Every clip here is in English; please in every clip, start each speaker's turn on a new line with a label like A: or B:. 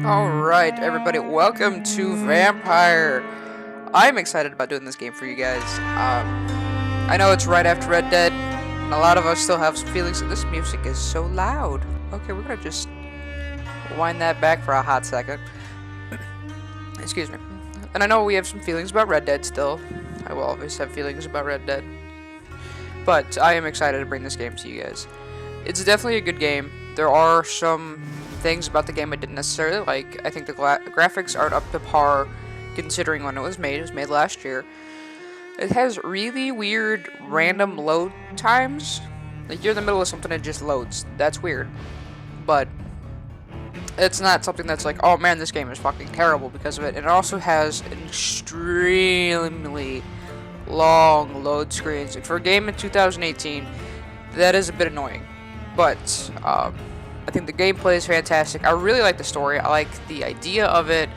A: Alright, everybody, welcome to Vampyr. I'm excited about doing this game for you guys. I know it's right after Red Dead, and a lot of us still have some feelings that this music is so loud. Okay, we're gonna just wind that back for a hot second. Excuse me. And I know we have some feelings about Red Dead still. I will always have feelings about Red Dead. But I am excited to bring this game to you guys. It's definitely a good game. There are some things about the game I didn't necessarily like. I think the graphics aren't up to par considering when it was made. It was made last year. It has really weird random load times. Like you're in the middle of something and it just loads. That's weird. But it's not something that's like, oh man, this game is fucking terrible because of it. And it also has an extremely long load screens. And for a game in 2018, that is a bit annoying. But I think the gameplay is fantastic. I really like the story. I like the idea of it.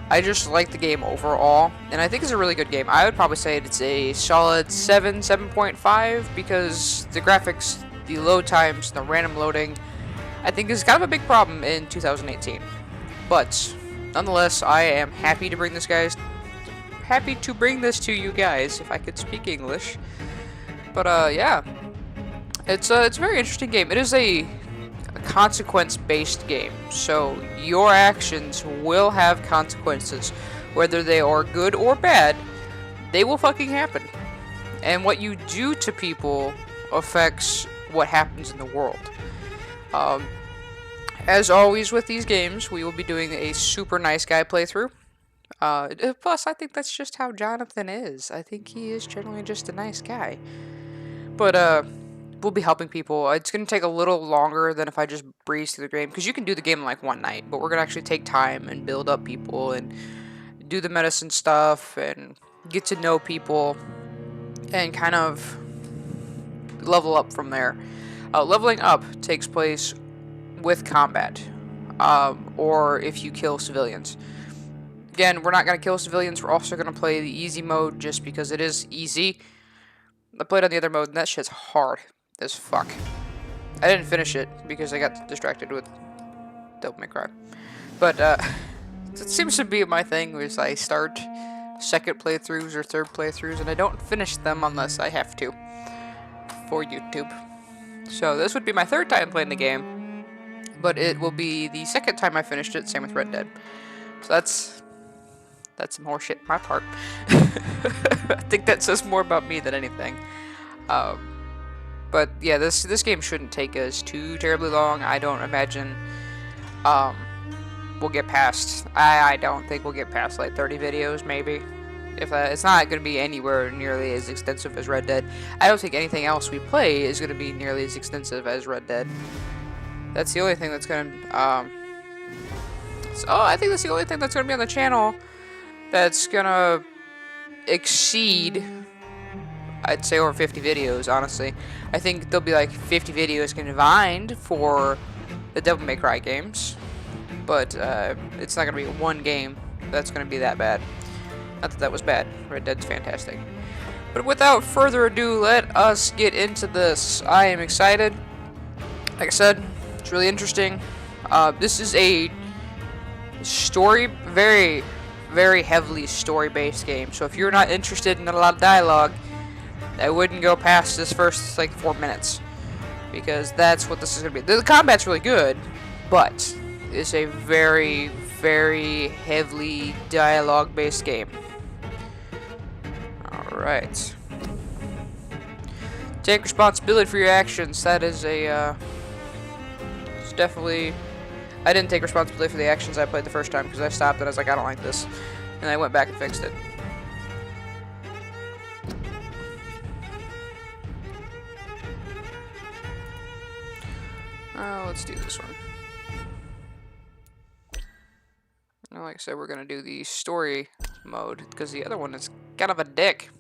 A: I just like the game overall, and I think it's a really good game. I would probably say it's a solid 7, 7.5, because the graphics, the load times, the random loading, I think is kind of a big problem in 2018. But nonetheless, I am happy to bring this to you guys, if I could speak English. But yeah, it's a very interesting game. It is a consequence-based game, so your actions will have consequences, whether they are good or bad. They will fucking happen, and what you do to people affects what happens in the world. As always with these games, we will be doing a super nice guy playthrough. Plus, I think that's just how Jonathan is. I think he is generally just a nice guy. But we'll be helping people. It's going to take a little longer than if I just breeze through the game, because you can do the game in like one night, but we're going to actually take time and build up people and do the medicine stuff and get to know people and kind of level up from there. Leveling up takes place with combat, or if you kill civilians. Again, we're not going to kill civilians. We're also going to play the easy mode just because it is easy. I played on the other mode, and that shit's hard as fuck. I didn't finish it because I got distracted with Devil May Cry. But it seems to be my thing, is I start second playthroughs or third playthroughs, and I don't finish them unless I have to for YouTube. So this would be my third time playing the game, but it will be the second time I finished it. Same with Red Dead. So that's some more shit on my part. I think that says more about me than anything. But yeah, this game shouldn't take us too terribly long. I don't imagine we'll get past. I don't think we'll get past like 30 videos, maybe. If it's not going to be anywhere nearly as extensive as Red Dead. I don't think anything else we play is going to be nearly as extensive as Red Dead. That's the only thing that's going to. I think that's the only thing that's going to be on the channel that's going to exceed, I'd say, over 50 videos, honestly. I think there'll be like 50 videos combined for the Devil May Cry games, but it's not going to be one game that's going to be that bad. Not that that was bad. Red Dead's fantastic. But without further ado, let us get into this. I am excited. Like I said, it's really interesting. This is a story, very, very heavily story-based game. So if you're not interested in a lot of dialogue, I wouldn't go past this first like 4 minutes, because that's what this is gonna be. The combat's really good, but it's a very, very heavily dialogue-based game. All right. Take responsibility for your actions. That is a. It's definitely. I didn't take responsibility for the actions I played the first time because I stopped and I was like, I don't like this, and I went back and fixed it. Let's do this one. Now, like I said, we're going to do the story mode, because the other one is kind of a dick.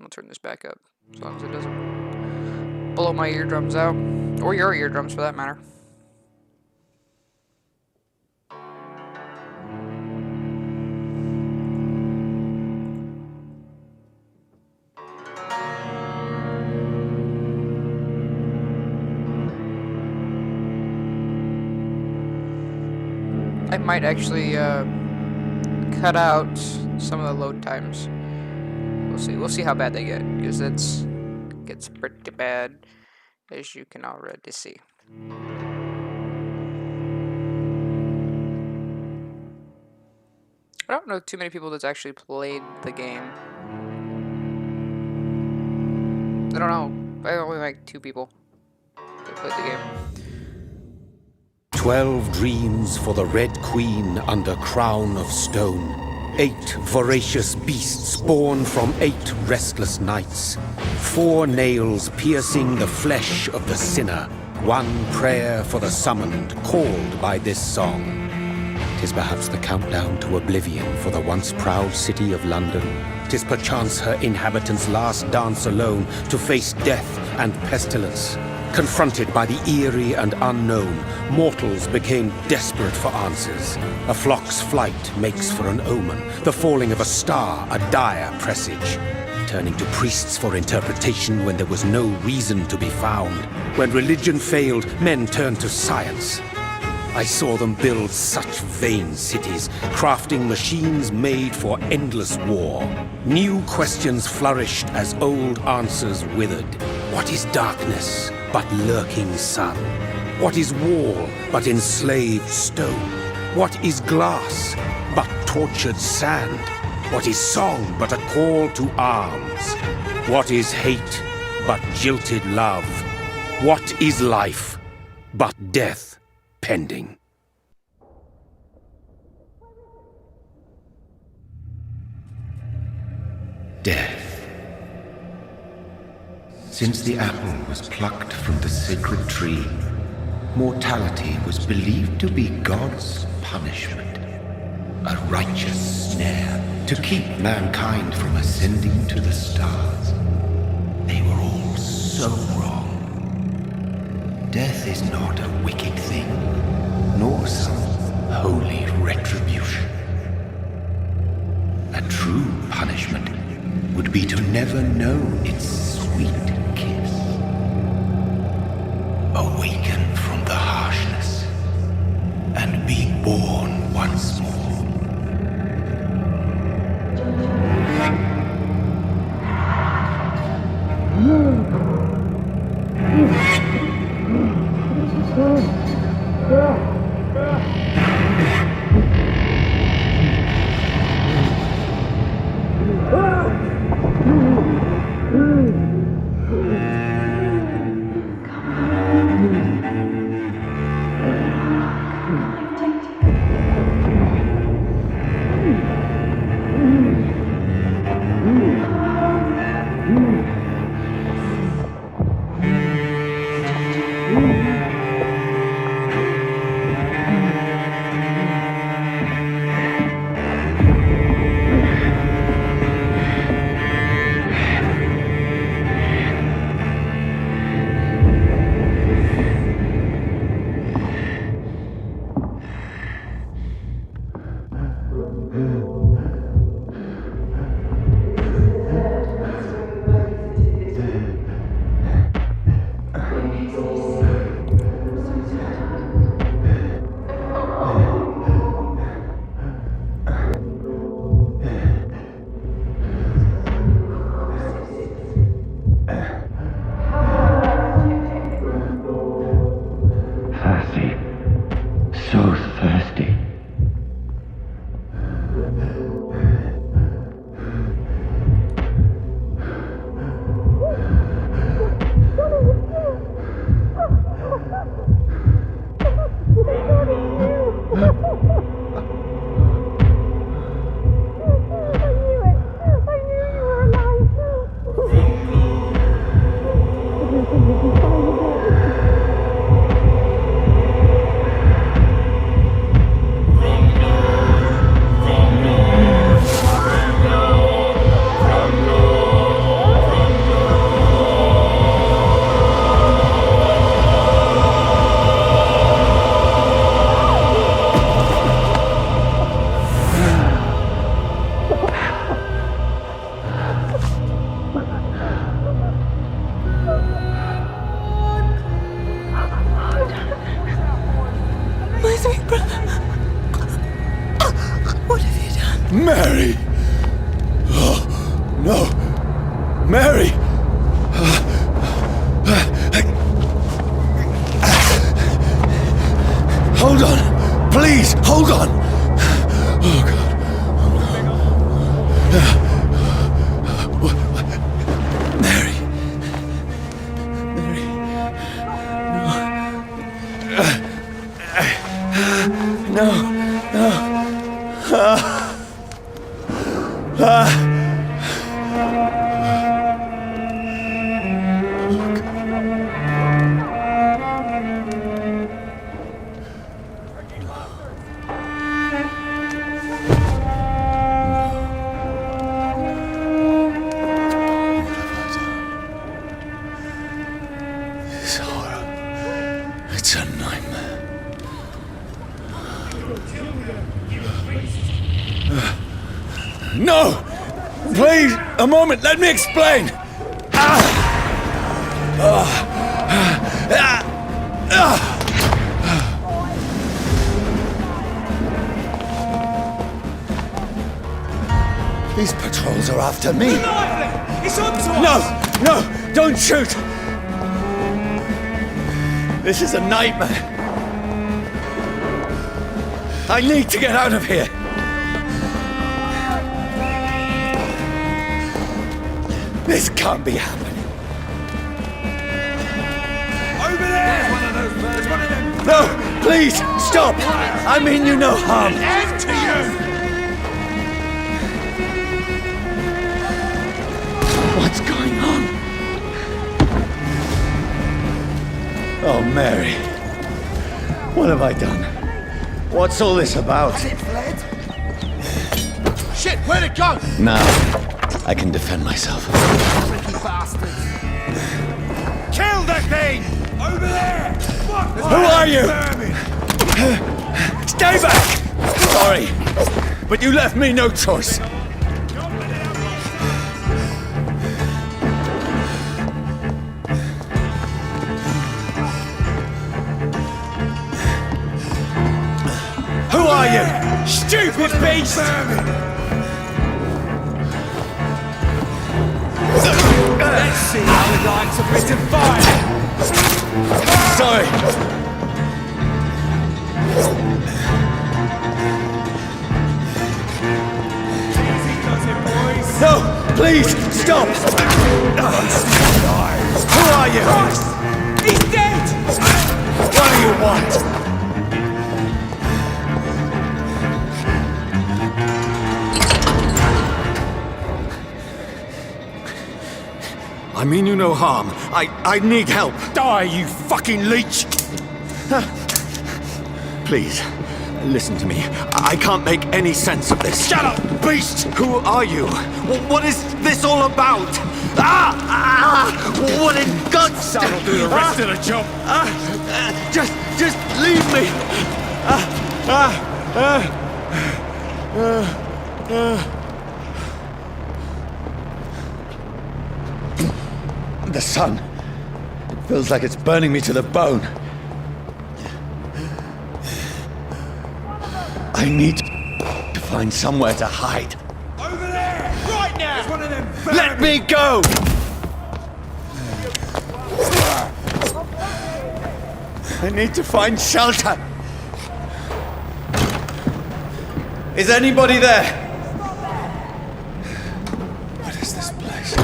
A: I'll turn this back up, as long as it doesn't blow my eardrums out. Or your eardrums, for that matter. I might actually cut out some of the load times. We'll see how bad they get, because gets pretty bad, as you can already see. I don't know too many people that's actually played the game. I don't know. I only like 2 people that played the game.
B: 12 dreams for the Red Queen under crown of stone. 8 voracious beasts born from 8 restless nights. 4 nails piercing the flesh of the sinner. 1 prayer for the summoned, called by this song. 'Tis perhaps the countdown to oblivion for the once proud city of London. 'Tis perchance her inhabitants' last dance alone to face death and pestilence. Confronted by the eerie and unknown, mortals became desperate for answers. A flock's flight makes for an omen, the falling of a star a dire presage. Turning to priests for interpretation when there was no reason to be found. When religion failed, men turned to science. I saw them build such vain cities, crafting machines made for endless war. New questions flourished as old answers withered. What is darkness but lurking sun? What is wall but enslaved stone? What is glass but tortured sand? What is song but a call to arms? What is hate but jilted love? What is life but death pending?
C: Death. Since the apple was plucked from the sacred tree, mortality was believed to be God's punishment, a righteous snare to keep mankind from ascending to the stars. They were all so wrong. Death is not a wicked thing, nor some holy retribution. A true punishment would be to never know its sweet kiss. Awaken from the harshness and be born once more.
B: Mary! Oh, no! Mary! Hold on! Please, hold on! Oh, God. Mary. Mary. No. No. This horror. It's a nightmare. No! Please, a moment, let me explain! These patrols are after me.
D: It's on to
B: No!
D: us!
B: No! Don't shoot! This is a nightmare. I need to get out of here. This can't be happening.
D: Over there! There's one of them!
B: No! Please! Stop! I mean you no harm.
D: End to you!
B: What's going on? Oh, Mary. What have I done? What's all this about?
D: Has it fled? Shit, where'd it go?
B: Now, I can defend myself.
D: Freaky bastards! Kill the thing! Over there! Fuck!
B: Who are you? Stay back! Sorry, but you left me no choice. Who are you? Stupid beast!
D: Let's see how the lights are written fire!
B: Sorry.
D: Easy does it, boys!
B: No, please, stop! Who are you?
D: He's dead!
B: What do you want? I mean you no harm. I need help.
D: Die, you fucking leech!
B: Please, listen to me. I can't make any sense of this.
D: Shut up, beast!
B: Who are you? What is this all about? What in God's name?
D: That'll do the rest of the job!
B: Just leave me. The sun. It feels like it's burning me to the bone. I need to find somewhere to hide.
D: Over there! Right now! There's one of them
B: Let me go! I need to find shelter. Is anybody there? What is this place?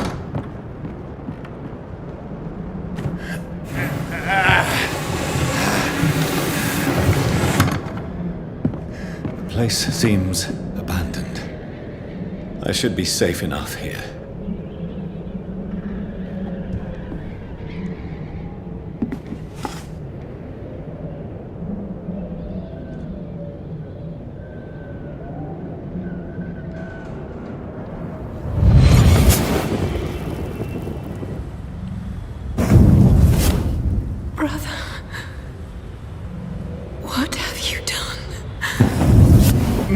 B: The place seems abandoned. I should be safe enough here.
E: Brother, what have you done?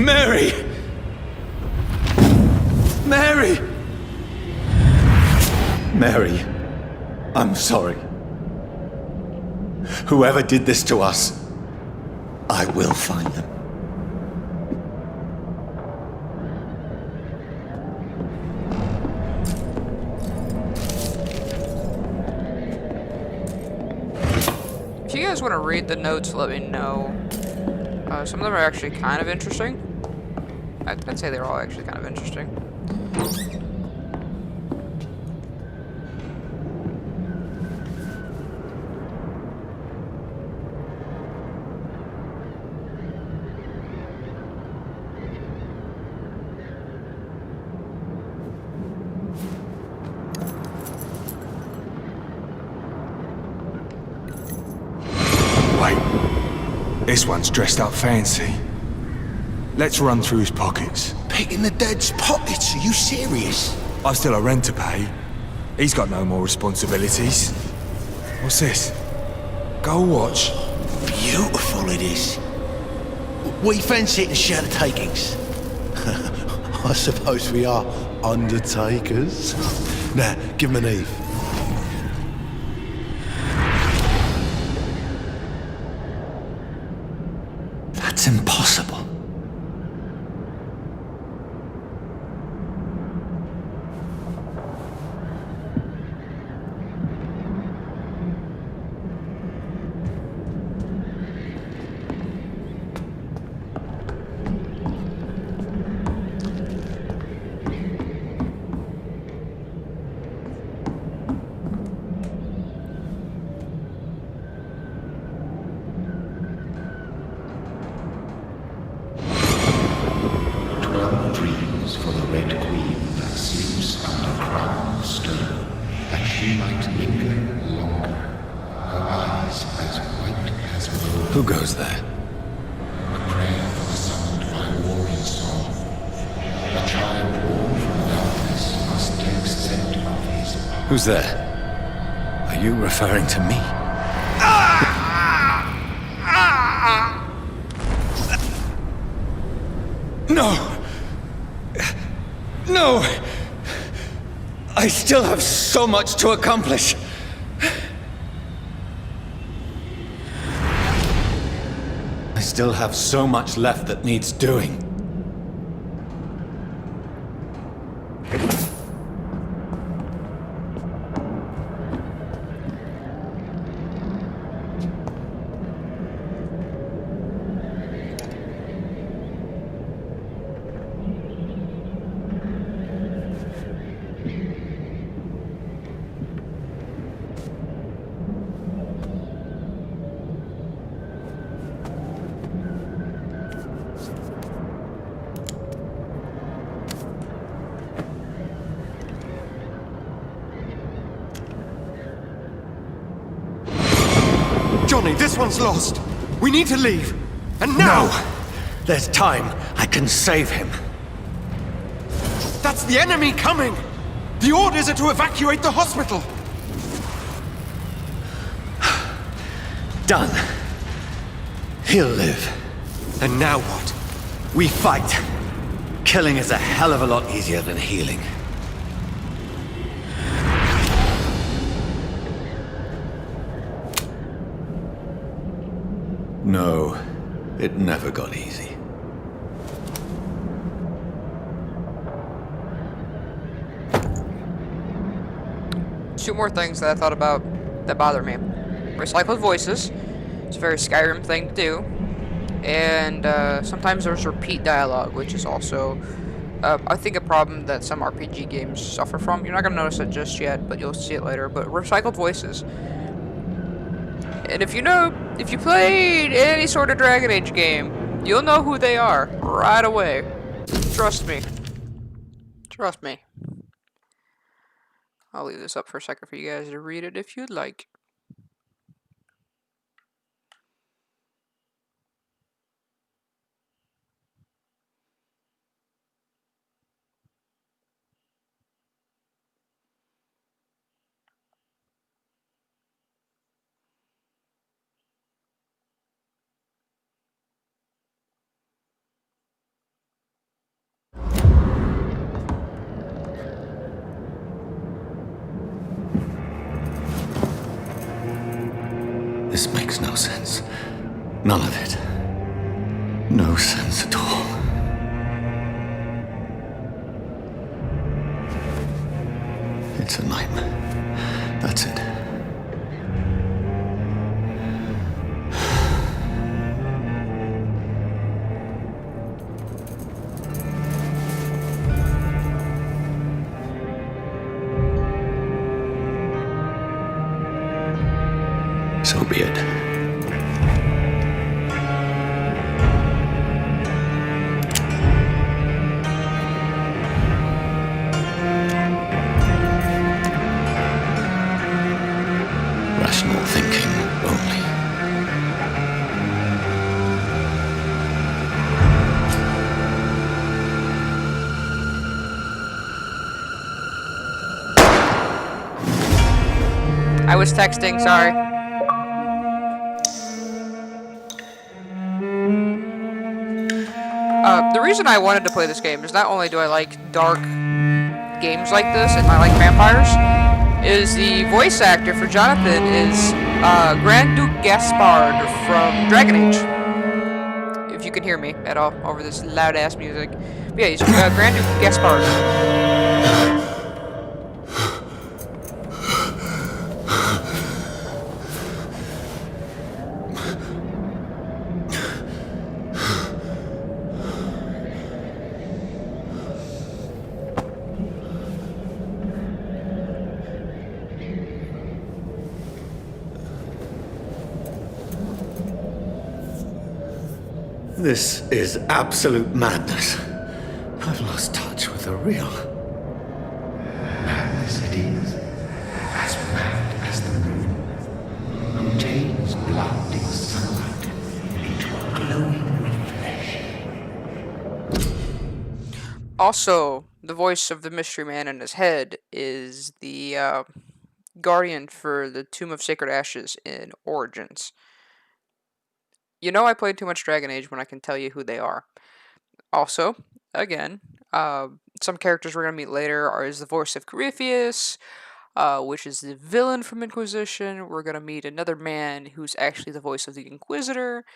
B: Mary! Mary! Mary, I'm sorry. Whoever did this to us, I will find them.
A: guys want to read the notes, let me know. Some of them are actually kind of interesting. I'd say they're all actually kind of interesting.
D: Wait. This one's dressed up fancy. Let's run through his pockets.
F: Picking the dead's pockets? Are you serious?
D: I've still a rent to pay. He's got no more responsibilities. What's this? Gold watch.
F: Beautiful it is. We fancy it and share the takings. I suppose we are undertakers. Now, give him an Eve. That's impossible.
C: For the Red Queen that sleeps under crown of stone, that she might linger longer, her eyes as white as wool.
B: Who goes there?
C: A prayer for the summoned by warrior song. A child born from darkness must take scent of his path.
B: Who's there? Are you referring to me? No! No! I still have so much to accomplish. I still have so much left that needs doing.
G: Johnny, this one's lost. We need to leave. And now!
B: No! There's time. I can save him.
G: That's the enemy coming! The orders are to evacuate the hospital!
B: Done. He'll live.
G: And now what?
B: We fight. Killing is a hell of a lot easier than healing. No, it never got easy.
A: Two more things that I thought about that bother me. Recycled voices. It's a very Skyrim thing to do. And sometimes there's repeat dialogue, which is also, I think, a problem that some RPG games suffer from. You're not going to notice it just yet, but you'll see it later. But recycled voices. And if you played any sort of Dragon Age game, you'll know who they are right away. Trust me. Trust me. I'll leave this up for a second for you guys to read it if you'd like.
B: This makes no sense. None of it. No sense at all. It's a nightmare. That's it.
A: I was texting, sorry. The reason I wanted to play this game is not only do I like dark games like this, and I like vampires, is the voice actor for Jonathan is Grand Duke Gaspard from Dragon Age. If you can hear me at all over this loud ass music. But yeah, he's Grand Duke Gaspard.
H: This is absolute madness. I've lost touch with the real.
C: Madness it is, as mad as the moon, who takes blinding sunlight into a glowing flesh.
A: Also, the voice of the mystery man in his head is the guardian for the Tomb of Sacred Ashes in Origins. You know I played too much Dragon Age when I can tell you who they are. Also, again, some characters we're going to meet later is the voice of Corypheus, which is the villain from Inquisition. We're going to meet another man who's actually the voice of the Inquisitor.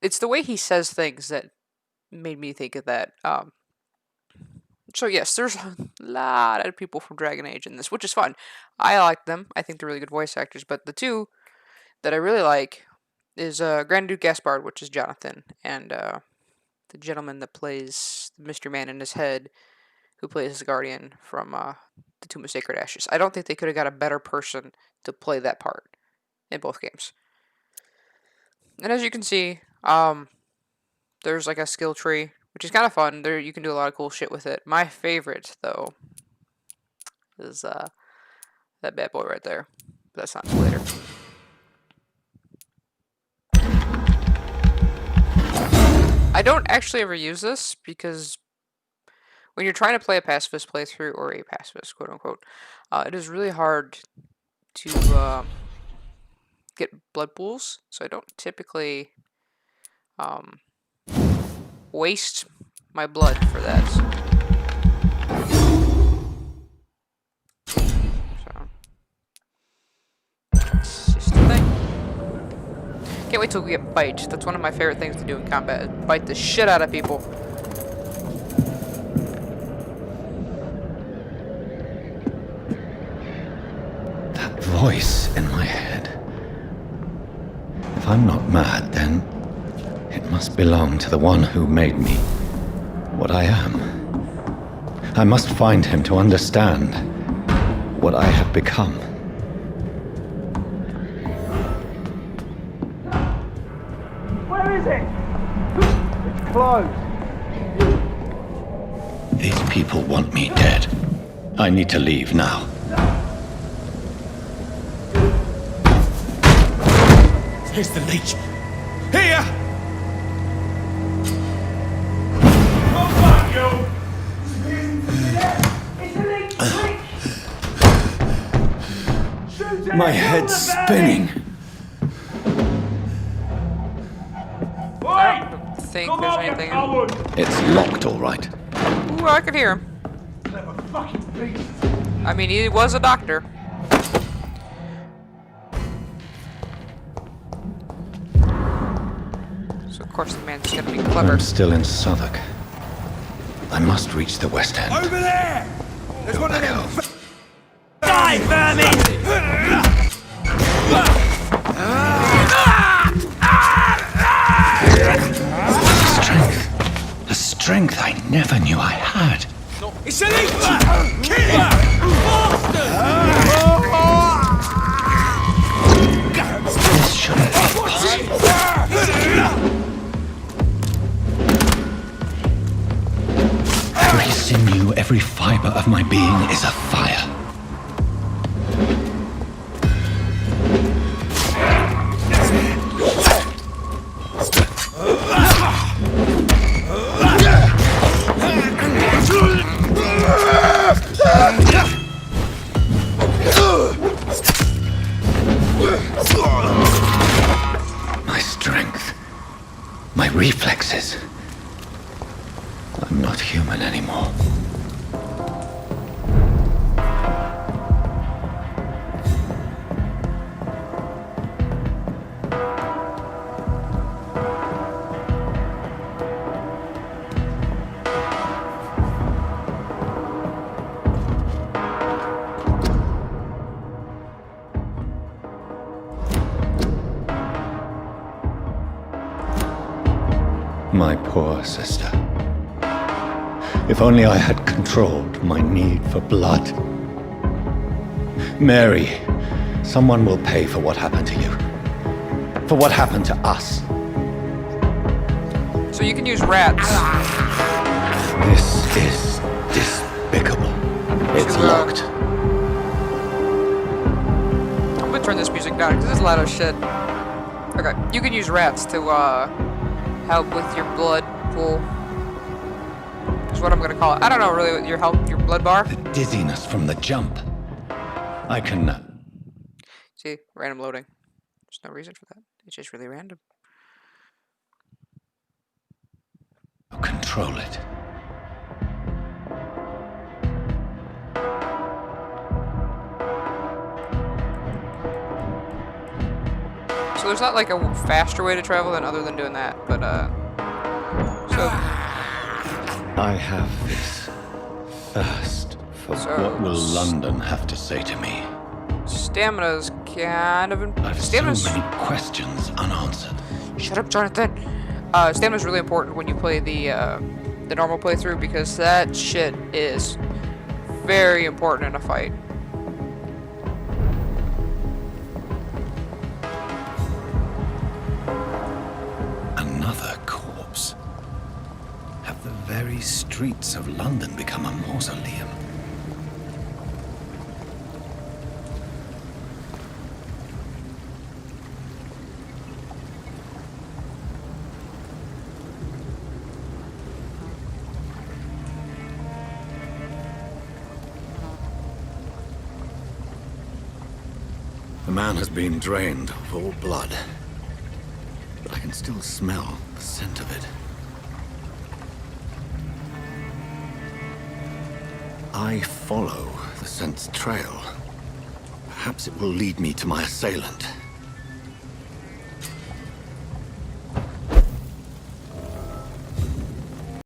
A: It's the way he says things that made me think of that. So yes, there's a lot of people from Dragon Age in this, which is fun. I like them. I think they're really good voice actors, but the two that I really like is Grand Duke Gaspard, which is Jonathan, and the gentleman that plays the mystery man in his head, who plays the guardian from the Tomb of Sacred Ashes. I don't think they could have got a better person to play that part in both games. And as you can see, there's like a skill tree, which is kind of fun. There you can do a lot of cool shit with it. My favorite, though, is that bad boy right there. But that's not until later. I don't actually ever use this because when you're trying to play a pacifist playthrough, or a pacifist, quote unquote, it is really hard to get blood pools. So I don't typically waste my blood for that. So that's just the thing. Can't wait till we get bite. That's one of my favorite things to do in combat. Bite the shit out of people.
B: That voice in my head. If I'm not mad, then it must belong to the one who made me what I am. I must find him to understand what I have become.
I: Where is it? It's closed.
B: These people want me dead. I need to leave now.
G: Here's the leech. Here!
I: Oh, fuck you! It's a leak! Shoot it!
B: My head's spinning.
A: I don't think there's anything.
B: It's locked, all right.
A: Ooh, I could hear him. I mean, he was a doctor. So of course the man's gonna be clever.
B: I'm still in Southwark. I must reach the West End.
G: Over there! There's one of them.
I: Die, vermin!
B: The strength I never knew I had.
G: It's a leech! Kill it!
B: This shouldn't be possible. Every sinew, every fiber of my being is afire.
C: I'm not human anymore. My poor sister. If only I had controlled my need for blood. Mary, someone will pay for what happened to you. For what happened to us.
A: So you can use rats.
C: This is despicable. It's locked.
A: I'm gonna turn this music down because there's a lot of shit. Okay, you can use rats to help with your blood pool. Is what I'm gonna call it. I don't know really what your blood bar.
C: The dizziness from the jump. I can...
A: See, random loading. There's no reason for that. It's just really random.
C: control it.
A: So there's not like a faster way to travel than other than doing that, but so
C: I have this thirst for what will London have to say to me.
A: Stamina's kind of
C: I've so many questions unanswered.
A: Shut up, Jonathan. Stamina's really important when you play the normal playthrough because that shit is very important in a fight.
C: Another corpse. Have the very streets of London become a mausoleum? The man has been drained of all blood, but I can still smell the scent of it. I follow the scent's trail. Perhaps it will lead me to my assailant.